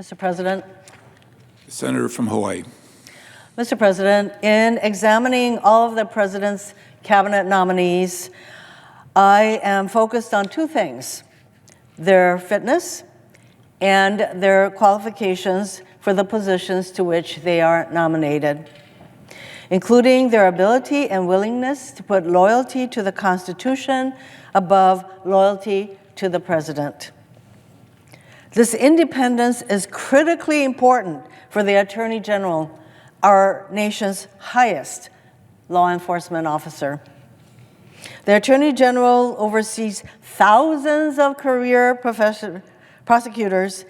Mr. President. The Senator from Hawaii. Mr. President, in examining all of the President's cabinet nominees, I am focused on two things: their fitness and their qualifications for the positions to which they are nominated, including their ability and willingness to put loyalty to the Constitution above loyalty to the President. This independence is critically important for the Attorney General, our nation's highest law enforcement officer. The Attorney General oversees thousands of career prosecutors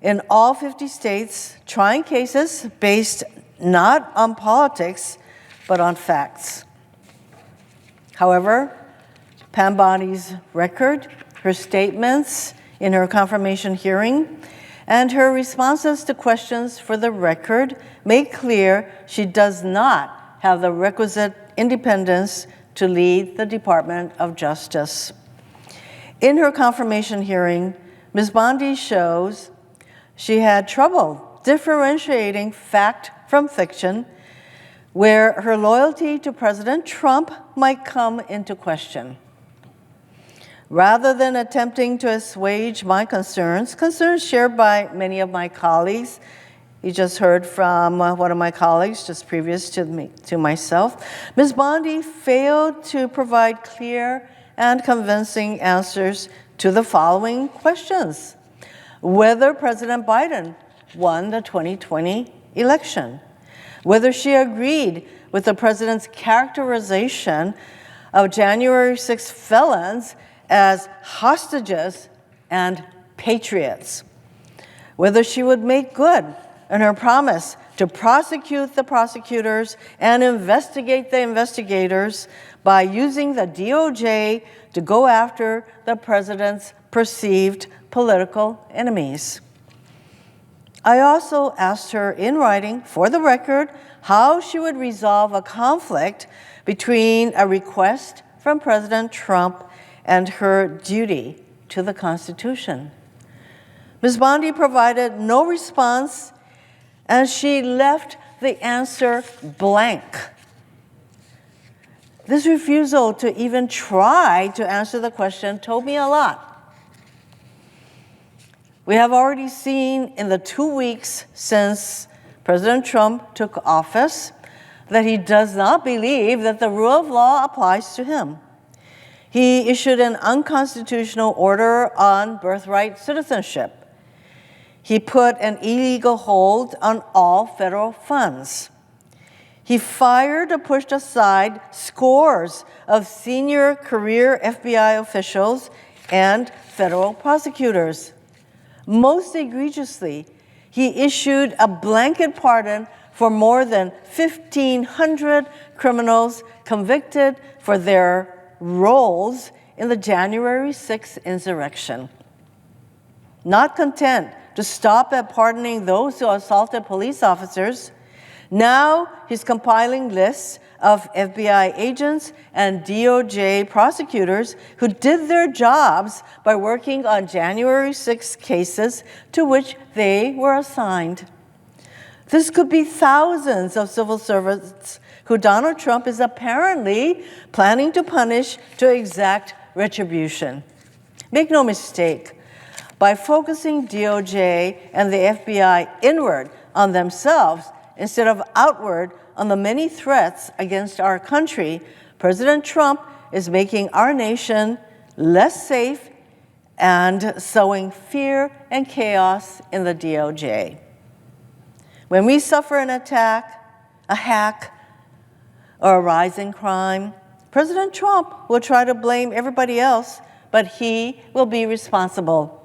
in all 50 states, trying cases based not on politics, but on facts. However, Pam Bondi's record, her statements in her confirmation hearing, and her responses to questions for the record make clear she does not have the requisite independence to lead the Department of Justice. In her confirmation hearing, Ms. Bondi shows she had trouble differentiating fact from fiction, where her loyalty to President Trump might come into question. Rather than attempting to assuage my concerns shared by many of my colleagues, you just heard from one of my colleagues just previous to myself, Ms. Bondi failed to provide clear and convincing answers to the following questions: whether President Biden won the 2020 election, whether she agreed with the President's characterization of January 6 felons as hostages and patriots, whether she would make good on her promise to prosecute the prosecutors and investigate the investigators by using the DOJ to go after the President's perceived political enemies. I also asked her in writing, for the record, how she would resolve a conflict between a request from President Trump and her duty to the Constitution. Ms. Bondi provided no response, and she left the answer blank. This refusal to even try to answer the question told me a lot. We have already seen in the 2 weeks since President Trump took office that he does not believe that the rule of law applies to him. He issued an unconstitutional order on birthright citizenship. He put an illegal hold on all federal funds. He fired or pushed aside scores of senior career FBI officials and federal prosecutors. Most egregiously, he issued a blanket pardon for more than 1,500 criminals convicted for their roles in the January 6th insurrection. Not content to stop at pardoning those who assaulted police officers, now he's compiling lists of FBI agents and DOJ prosecutors who did their jobs by working on January 6 cases to which they were assigned. This could be thousands of civil servants who Donald Trump is apparently planning to punish to exact retribution. Make no mistake, by focusing DOJ and the FBI inward on themselves instead of outward on the many threats against our country, President Trump is making our nation less safe and sowing fear and chaos in the DOJ. When we suffer an attack, a hack, or a rise in crime, President Trump will try to blame everybody else, but he will be responsible.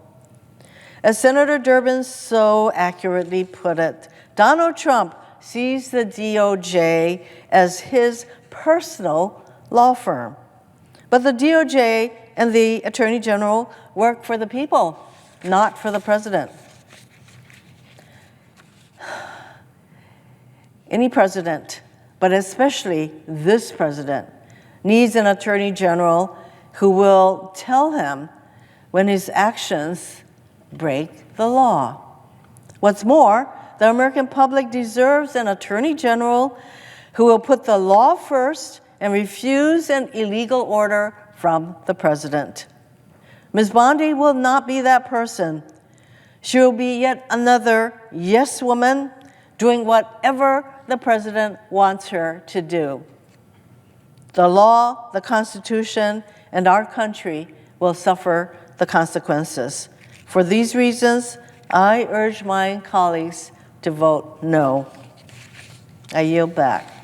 As Senator Durbin so accurately put it, Donald Trump sees the DOJ as his personal law firm. But the DOJ and the Attorney General work for the people, not for the President. Any president, but especially this president, needs an Attorney General who will tell him when his actions break the law. What's more, the American public deserves an attorney general who will put the law first and refuse an illegal order from the president. Ms. Bondi will not be that person. She will be yet another yes woman doing whatever the president wants her to do. The law, the Constitution, and our country will suffer the consequences. For these reasons, I urge my colleagues to vote no. I yield back.